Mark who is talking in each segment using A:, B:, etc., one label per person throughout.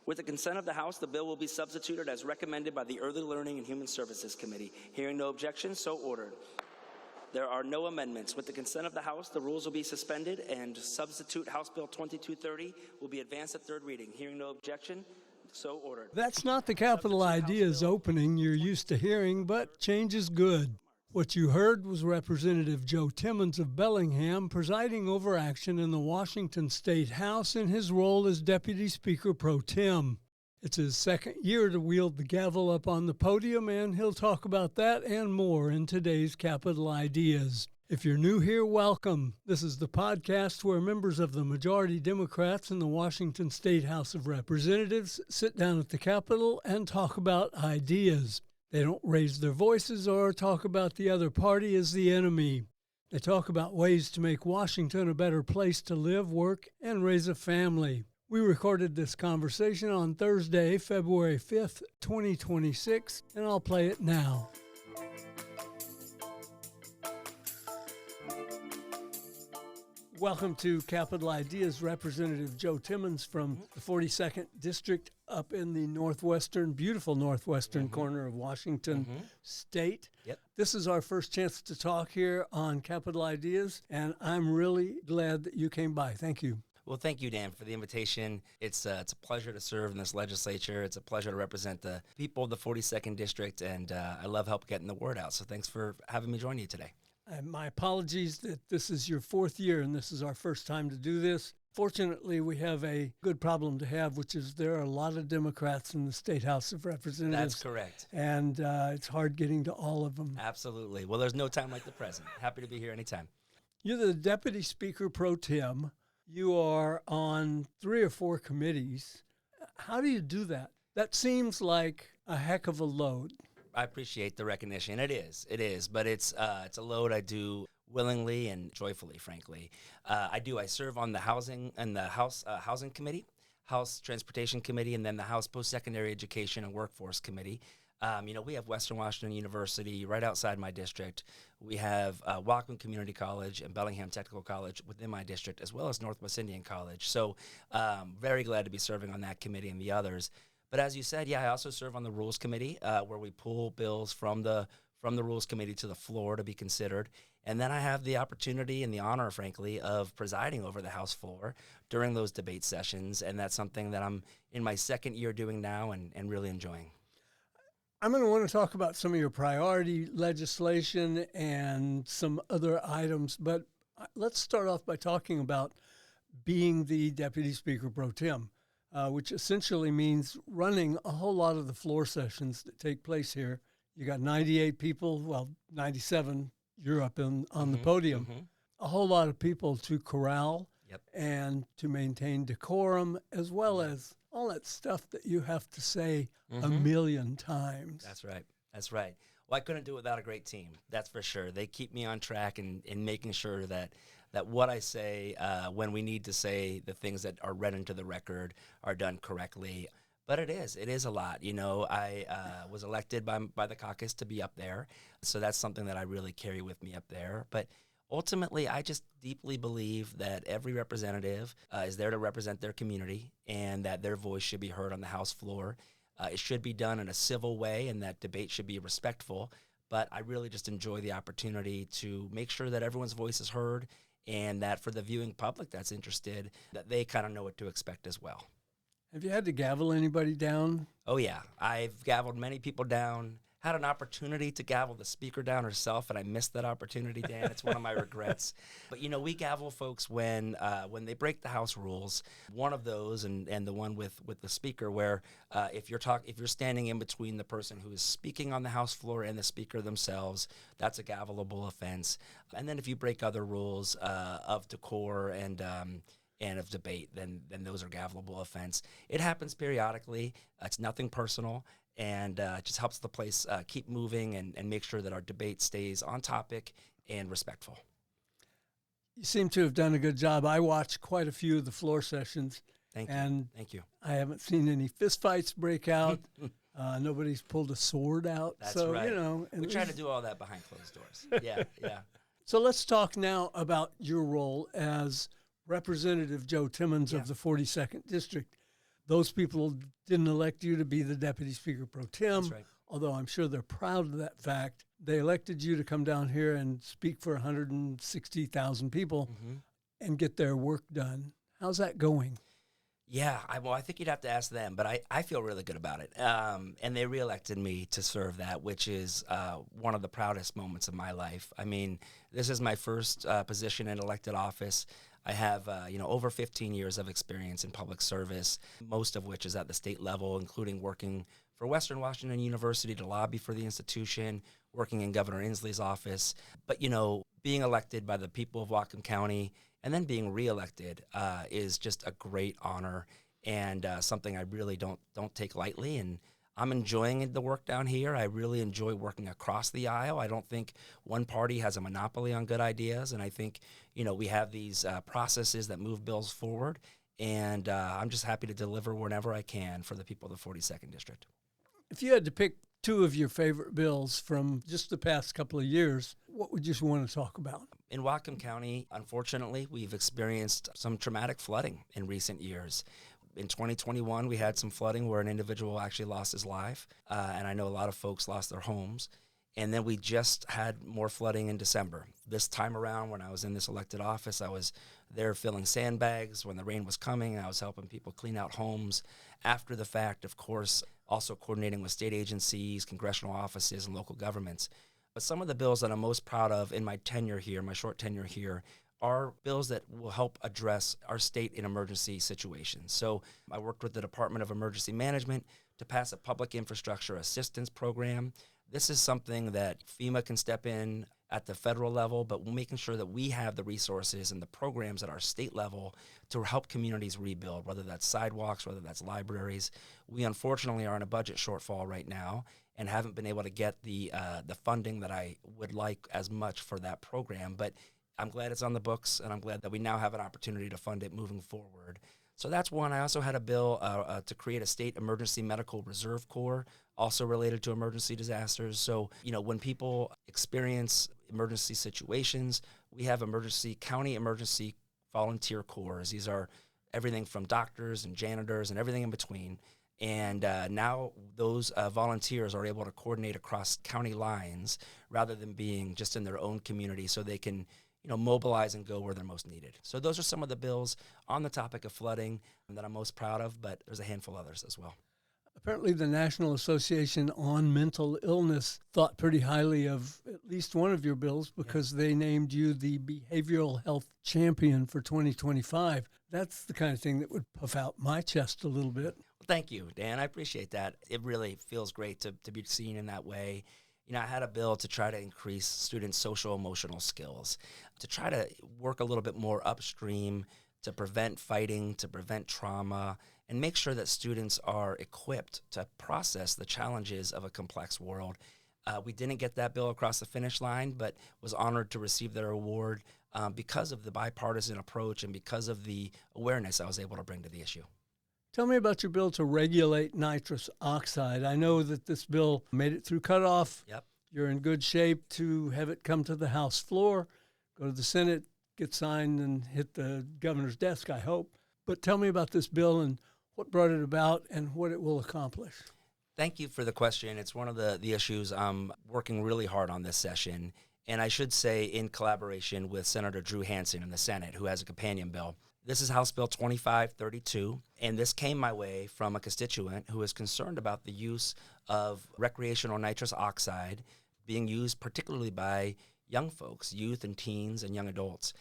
A: With the consent of the House, the bill will be substituted as recommended by the Early Learning and Human Services Committee. Hearing no objection, so ordered. There are no amendments. With the consent of the House, the rules will be suspended and substitute House Bill 2230 will be advanced at third reading. Hearing no objection, so ordered.
B: That's not the Capital Ideas opening you're used to hearing, but change is good. What you heard was Representative Joe Timmons of Bellingham presiding over action in the Washington State House in his role as Deputy Speaker Pro Tem. It's his second year to wield the gavel up on the podium, and he'll talk about that and more in today's Capital Ideas. If you're new here, welcome. This is the podcast where members of the majority Democrats in the Washington State House of Representatives sit down at the Capitol and talk about ideas. They don't raise their voices or talk about the other party as the enemy. They talk about ways to make Washington a better place to live, work, and raise a family. We recorded this conversation on Thursday, February 5th, 2026, and I'll play it now. Welcome to Capital Ideas. Representative Joe Timmons from the 42nd District up in the beautiful northwestern corner of Washington State.
C: Yep.
B: This is our first chance to talk here on Capital Ideas, and I'm really glad that you came by. Thank you.
C: Well, thank you, Dan, for the invitation. It's a pleasure to serve in this legislature. It's a pleasure to represent the people of the 42nd District, and I love help getting the word out. So thanks for having me join you today.
B: My apologies that this is your fourth year and this is our first time to do this. Fortunately, we have a good problem to have, which is there are a lot of Democrats in the State House of Representatives.
C: That's correct.
B: And it's hard getting to all of them.
C: Absolutely. Well, there's no time like the present. Happy to be here anytime.
B: You're the Deputy Speaker Pro Tem. You are on 3 or 4 committees. How do you do that? That seems like a heck of a load.
C: I appreciate the recognition. It is, but it's a load I do willingly and joyfully, frankly. I serve on the Housing Committee, House Transportation Committee, and then the House Post-Secondary Education and Workforce Committee. We have Western Washington University right outside my district. We have Whatcom Community College and Bellingham Technical College within my district, as well as Northwest Indian College. So very glad to be serving on that committee and the others. But as you said, I also serve on the Rules Committee, where we pull bills from the Rules Committee to the floor to be considered. And then I have the opportunity and the honor, frankly, of presiding over the House floor during those debate sessions. And that's something that I'm in my second year doing now and really enjoying.
B: I'm going to want to talk about some of your priority legislation and some other items, but let's start off by talking about being the Deputy Speaker Pro Tem, which essentially means running a whole lot of the floor sessions that take place here. You got 98 people, 97, you're up on the podium. A whole lot of people to corral and to maintain decorum, as well as all that stuff that you have to say a million times.
C: That's right. Well, I couldn't do it without a great team, that's for sure. They keep me on track in making sure that what I say when we need to say the things that are read into the record are done correctly. But it is a lot. I was elected by the caucus to be up there, so that's something that I really carry with me up there. But ultimately, I just deeply believe that every representative is there to represent their community and that their voice should be heard on the House floor. It should be done in a civil way and that debate should be respectful. But I really just enjoy the opportunity to make sure that everyone's voice is heard and that for the viewing public that's interested, that they kind of know what to expect as well.
B: Have you had to gavel anybody down?
C: Oh, yeah. I've gaveled many people down. Had an opportunity to gavel the speaker down herself, and I missed that opportunity, Dan. It's one of my regrets. But, we gavel folks when they break the House rules. One of those, and the one with the speaker, where if you're standing in between the person who is speaking on the House floor and the speaker themselves, that's a gavelable offense. And then if you break other rules of decor and of debate, then those are gavelable offense. It happens periodically. It's nothing personal. And it just helps the place keep moving and make sure that our debate stays on topic and respectful.
B: You seem to have done a good job. I watched quite a few of the floor sessions.
C: Thank you.
B: And
C: Thank you.
B: I haven't seen any fistfights break out. Nobody's pulled a sword out.
C: That's
B: so,
C: right.
B: We
C: try to do all that behind closed doors. Yeah.
B: So let's talk now about your role as Representative Joe Timmons of the 42nd District. Those people didn't elect you to be the Deputy Speaker Pro Tem,
C: That's right.
B: although I'm sure they're proud of that fact. They elected you to come down here and speak for 160,000 people and get their work done. How's that going?
C: Yeah, I think you'd have to ask them, but I feel really good about it. And they reelected me to serve that, which is one of the proudest moments of my life. I mean, this is my first position in elected office. I have, over 15 years of experience in public service, most of which is at the state level, including working for Western Washington University to lobby for the institution, working in Governor Inslee's office. But, being elected by the people of Whatcom County and then being reelected is just a great honor and something I really don't take lightly. And I'm enjoying the work down here. I really enjoy working across the aisle. I don't think one party has a monopoly on good ideas. And I think, we have these processes that move bills forward. And I'm just happy to deliver whenever I can for the people of the 42nd District.
B: If you had to pick two of your favorite bills from just the past couple of years, what would you want to talk about?
C: In Whatcom County, unfortunately, we've experienced some traumatic flooding in recent years. In 2021, we had some flooding where an individual actually lost his life, and I know a lot of folks lost their homes. And then we just had more flooding in December. This time around, when I was in this elected office, I was there filling sandbags when the rain was coming. I was helping people clean out homes after the fact, of course, also coordinating with state agencies, congressional offices, and local governments. But some of the bills that I'm most proud of in my tenure here, my short tenure here, are bills that will help address our state in emergency situations. So I worked with the Department of Emergency Management to pass a public infrastructure assistance program. This is something that FEMA can step in at the federal level, but making sure that we have the resources and the programs at our state level to help communities rebuild, whether that's sidewalks, whether that's libraries. We unfortunately are in a budget shortfall right now and haven't been able to get the funding that I would like as much for that program. But I'm glad it's on the books, and I'm glad that we now have an opportunity to fund it moving forward. So that's one. I also had a bill to create a state emergency medical reserve corps, also related to emergency disasters. So, when people experience emergency situations, we have county emergency volunteer corps. These are everything from doctors and janitors and everything in between. And now those volunteers are able to coordinate across county lines rather than being just in their own community, so they can mobilize and go where they're most needed. So those are some of the bills on the topic of flooding that I'm most proud of, but there's a handful others as well.
B: Apparently, the National Association on Mental Illness thought pretty highly of at least one of your bills because they named you the Behavioral Health Champion for 2025. That's the kind of thing that would puff out my chest a little bit.
C: Well, thank you, Dan. I appreciate that. It really feels great to be seen in that way. I had a bill to try to increase students' social-emotional skills, to try to work a little bit more upstream, to prevent fighting, to prevent trauma, and make sure that students are equipped to process the challenges of a complex world. We didn't get that bill across the finish line, but was honored to receive their award because of the bipartisan approach and because of the awareness I was able to bring to the issue.
B: Tell me about your bill to regulate nitrous oxide. I know that this bill made it through cutoff.
C: Yep.
B: You're in good shape to have it come to the House floor, go to the Senate, get signed, and hit the governor's desk, I hope. But tell me about this bill and what brought it about and what it will accomplish.
C: Thank you for the question. It's one of the issues I'm working really hard on this session. And I should say in collaboration with Senator Drew Hansen in the Senate, who has a companion bill. This is House Bill 2532, and this came my way from a constituent who is concerned about the use of recreational nitrous oxide being used particularly by young folks, youth and teens and young adults.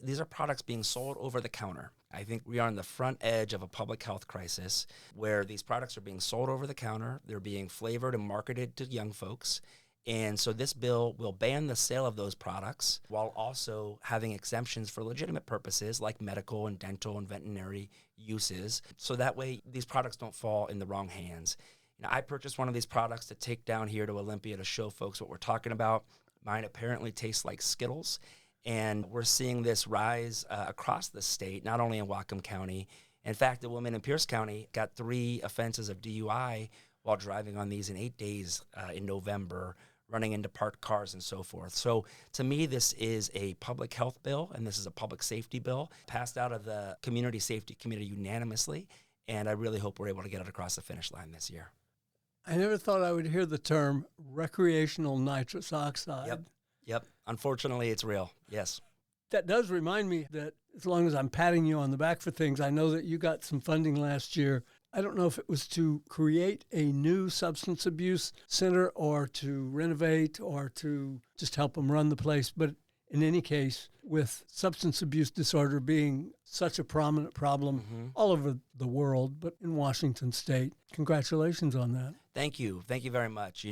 C: These are products being sold over the counter. I think we are on the front edge of a public health crisis where these products are being sold over the counter. They're being flavored and marketed to young folks. And so this bill will ban the sale of those products while also having exemptions for legitimate purposes like medical and dental and veterinary uses. So that way these products don't fall in the wrong hands. I purchased one of these products to take down here to Olympia to show folks what we're talking about. Mine apparently tastes like Skittles. And we're seeing this rise across the state, not only in Whatcom County. In fact, a woman in Pierce County got 3 offenses of DUI while driving on these in 8 days in November, running into parked cars and so forth. So to me, this is a public health bill, and this is a public safety bill passed out of the Community Safety Committee unanimously. and I really hope we're able to get it across the finish line this year.
B: I never thought I would hear the term recreational nitrous oxide.
C: Yep. Unfortunately, it's real. Yes.
B: That does remind me that as long as I'm patting you on the back for things, I know that you got some funding last year. I don't know if it was to create a new substance abuse center or to renovate or to just help them run the place. But in any case, with substance abuse disorder being such a prominent problem all over the world, but in Washington State, congratulations on that.
C: Thank you. Thank you very much.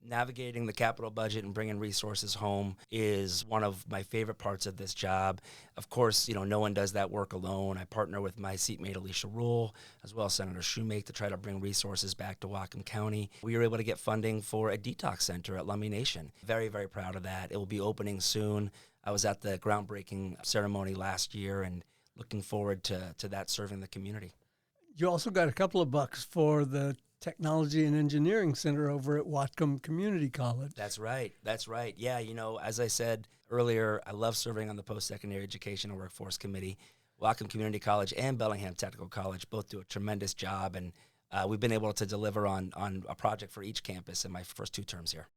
C: Navigating the capital budget and bringing resources home is one of my favorite parts of this job. Of course, no one does that work alone. I partner with my seatmate, Alicia Rule, as well as Senator Shoemake, to try to bring resources back to Whatcom County. We were able to get funding for a detox center at Lummi Nation. Very, very proud of that. It will be opening soon. I was at the groundbreaking ceremony last year and looking forward to that serving the community.
B: You also got a couple of bucks for the Technology and Engineering Center over at Whatcom Community College.
C: That's right. Yeah, as I said earlier, I love serving on the Post-Secondary Education and Workforce Committee. Whatcom Community College and Bellingham Technical College both do a tremendous job, and we've been able to deliver on a project for each campus in my first 2 terms here.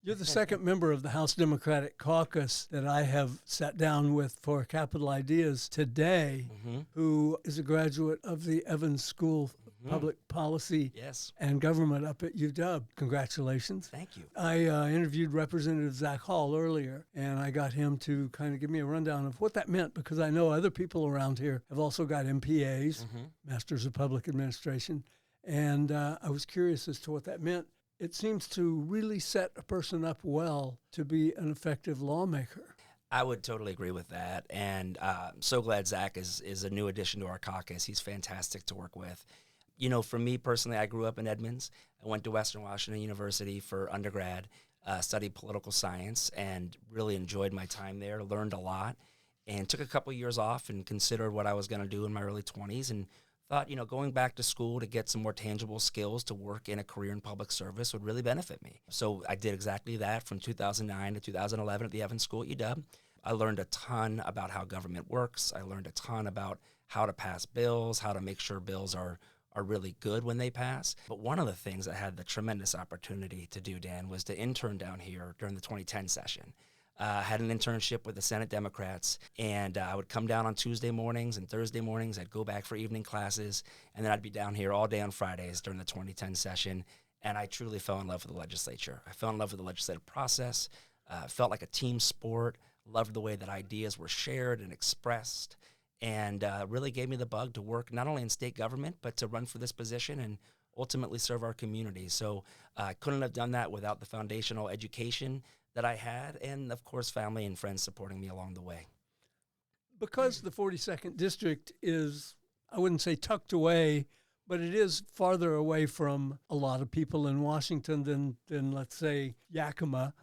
B: You're the second member of the House Democratic Caucus that I have sat down with for Capital Ideas today, who is a graduate of the Evans School of Public Policy and Government up at UW. Congratulations.
C: Thank you.
B: I interviewed Representative Zach Hall earlier, and I got him to kind of give me a rundown of what that meant, because I know other people around here have also got MPAs, Masters of Public Administration, and I was curious as to what that meant. It seems to really set a person up well to be an effective lawmaker.
C: I would totally agree with that, and I'm so glad Zach is a new addition to our caucus. He's fantastic to work with. For me personally, I grew up in Edmonds. I went to Western Washington University for undergrad, studied political science, and really enjoyed my time there, learned a lot, and took a couple years off and considered what I was going to do in my early 20s, and thought, going back to school to get some more tangible skills to work in a career in public service would really benefit me. So I did exactly that from 2009 to 2011 at the Evans School at UW. I learned a ton about how government works. I learned a ton about how to pass bills, how to make sure bills are really good when they pass. But one of the things I had the tremendous opportunity to do, Dan, was to intern down here during the 2010 session. I had an internship with the Senate Democrats, and I would come down on Tuesday mornings and Thursday mornings. I'd go back for evening classes, and then I'd be down here all day on Fridays during the 2010 session, and I truly fell in love with the legislature. I fell in love with the legislative process, felt like a team sport, loved the way that ideas were shared and expressed, and really gave me the bug to work not only in state government, but to run for this position and ultimately serve our community. So I couldn't have done that without the foundational education that I had, and of course, family and friends supporting me along the way.
B: Because the 42nd District is, I wouldn't say tucked away, but it is farther away from a lot of people in Washington than let's say, Yakima.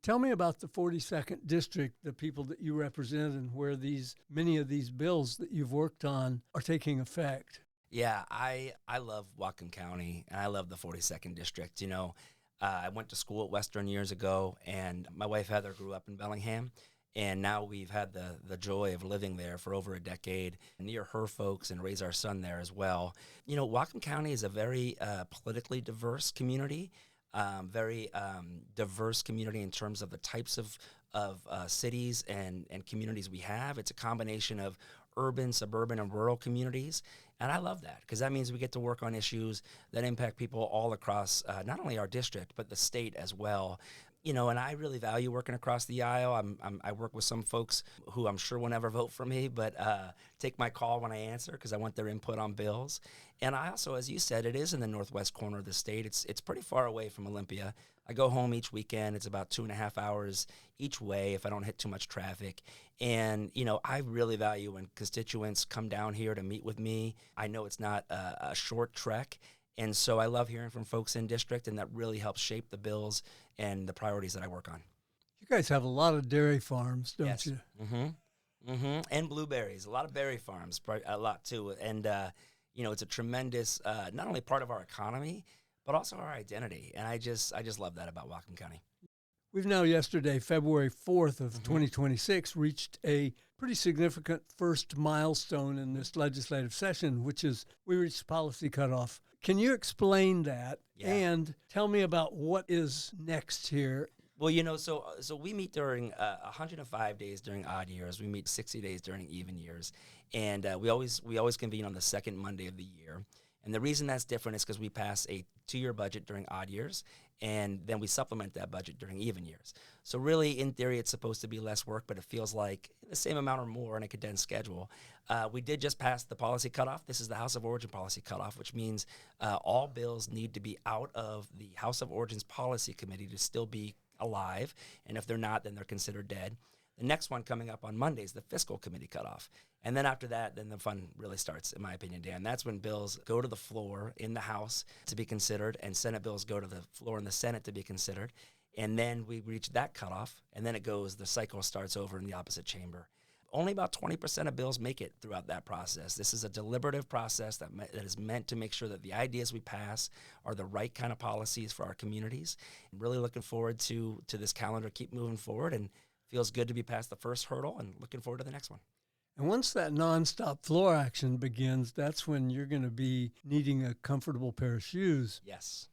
B: Tell me about the 42nd District, the people that you represent, and where many of these bills that you've worked on are taking effect.
C: Yeah, I love Whatcom County, and I love the 42nd District. I went to school at Western years ago, and my wife Heather grew up in Bellingham, and now we've had the joy of living there for over a decade, near her folks, and raise our son there as well. Whatcom County is a very politically diverse community, very diverse community in terms of the types of cities and communities we have. It's a combination of urban, suburban, and rural communities. And I love that, because that means we get to work on issues that impact people all across not only our district, but the state as well. And I really value working across the aisle. I work with some folks who I'm sure will never vote for me, but take my call when I answer, because I want their input on bills. And I also, as you said, it is in the northwest corner of the state. It's pretty far away from Olympia. I go home each weekend. It's about 2.5 hours each way if I don't hit too much traffic. And, I really value when constituents come down here to meet with me. I know it's not a short trek. And so I love hearing from folks in district, and that really helps shape the bills and the priorities that I work on.
B: You guys have a lot of dairy farms, don't you?
C: And blueberries, a lot of berry farms, a lot too. And, it's a tremendous, not only part of our economy, but also our identity. And I just love that about Whatcom County.
B: We've now yesterday, February 4th of 2026, reached a pretty significant first milestone in this legislative session, which is we reached policy cutoff. Can you explain that and tell me about what is next here?
C: Well, so we meet during 105 days during odd years. We meet 60 days during even years, and we always convene on the second Monday of the year. And the reason that's different is because we pass a 2-year budget during odd years, and then we supplement that budget during even years. So really, in theory, it's supposed to be less work, but it feels like the same amount or more in a condensed schedule. We did just pass the policy cutoff. This is the House of Origin policy cutoff, which means all bills need to be out of the House of Origin's policy committee to still be alive, and if they're not, then they're considered dead. The next one coming up on Monday is the fiscal committee cutoff. And then after that, then the fun really starts, in my opinion, Dan. That's when bills go to the floor in the House to be considered, and Senate bills go to the floor in the Senate to be considered. And then we reach that cutoff, and then the cycle starts over in the opposite chamber. Only about 20% of bills make it throughout that process. This is a deliberative process that is meant to make sure that the ideas we pass are the right kind of policies for our communities. I'm really looking forward to this calendar keep moving forward, and feels good to be past the first hurdle and looking forward to the next one.
B: And once that nonstop floor action begins, that's when you're going to be needing a comfortable pair of shoes.
C: Yes.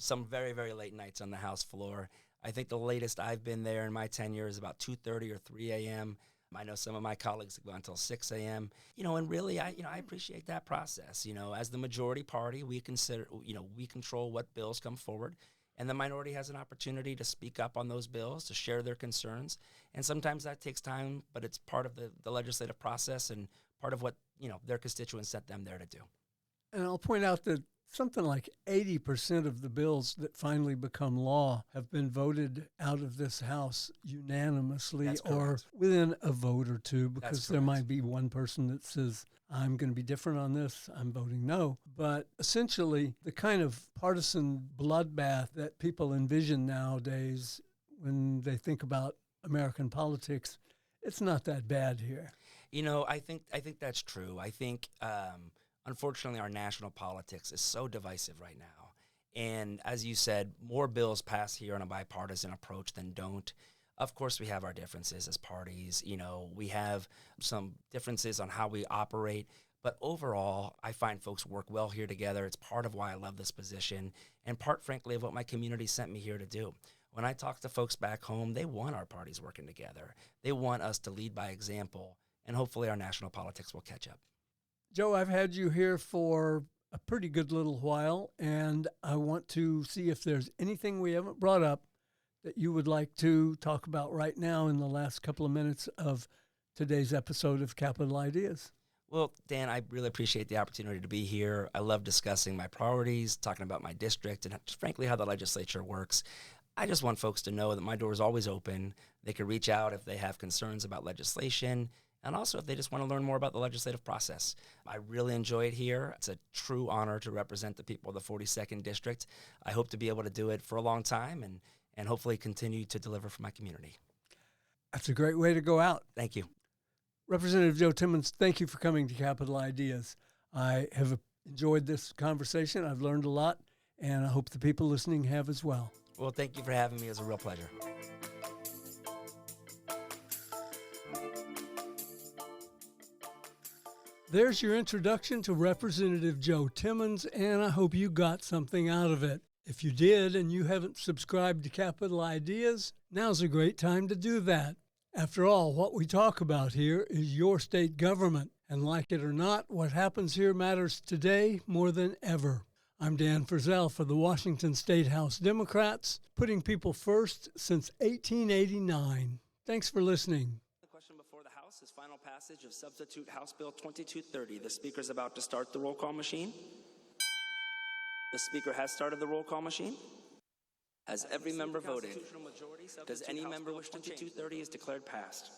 C: Some very, very late nights on the House floor. I think the latest I've been there in my tenure is about 2:30 or 3 a.m. I know some of my colleagues have gone until 6 a.m. And really, I appreciate that process. As the majority party, we control what bills come forward. And the minority has an opportunity to speak up on those bills, to share their concerns. And sometimes that takes time, but it's part of the legislative process and part of what, their constituents set them there to do.
B: And I'll point out that something like 80% of the bills that finally become law have been voted out of this House unanimously or within a vote or two, because there might be one person that says, I'm going to be different on this, I'm voting no. But essentially, the kind of partisan bloodbath that people envision nowadays when they think about American politics, it's not that bad here.
C: I think that's true. I think, unfortunately, our national politics is so divisive right now. And as you said, more bills pass here on a bipartisan approach than don't. Of course, we have our differences as parties. We have some differences on how we operate. But overall, I find folks work well here together. It's part of why I love this position and part, frankly, of what my community sent me here to do. When I talk to folks back home, they want our parties working together. They want us to lead by example, and hopefully our national politics will catch up.
B: Joe, I've had you here for a pretty good little while, and I want to see if there's anything we haven't brought up that you would like to talk about right now in the last couple of minutes of today's episode of Capital Ideas.
C: Well, Dan, I really appreciate the opportunity to be here. I love discussing my priorities, talking about my district, and just frankly how the legislature works. I just want folks to know that my door is always open. They can reach out if they have concerns about legislation, and also if they just want to learn more about the legislative process. I really enjoy it here. It's a true honor to represent the people of the 42nd District. I hope to be able to do it for a long time and hopefully continue to deliver for my community.
B: That's a great way to go out.
C: Thank you.
B: Representative Joe Timmons, thank you for coming to Capital Ideas. I have enjoyed this conversation. I've learned a lot, and I hope the people listening have as well.
C: Well, thank you for having me. It was a real pleasure.
B: There's your introduction to Representative Joe Timmons, and I hope you got something out of it. If you did and you haven't subscribed to Capital Ideas, now's a great time to do that. After all, what we talk about here is your state government, and like it or not, what happens here matters today more than ever. I'm Dan Frizzell for the Washington State House Democrats, putting people first since 1889. Thanks for listening.
A: The question before the House is final passage of Substitute House Bill 2230. The Speaker is about to start the roll call machine. The Speaker has started the roll call machine. Has every member voted? Does any member wish to change? 2230 is declared passed.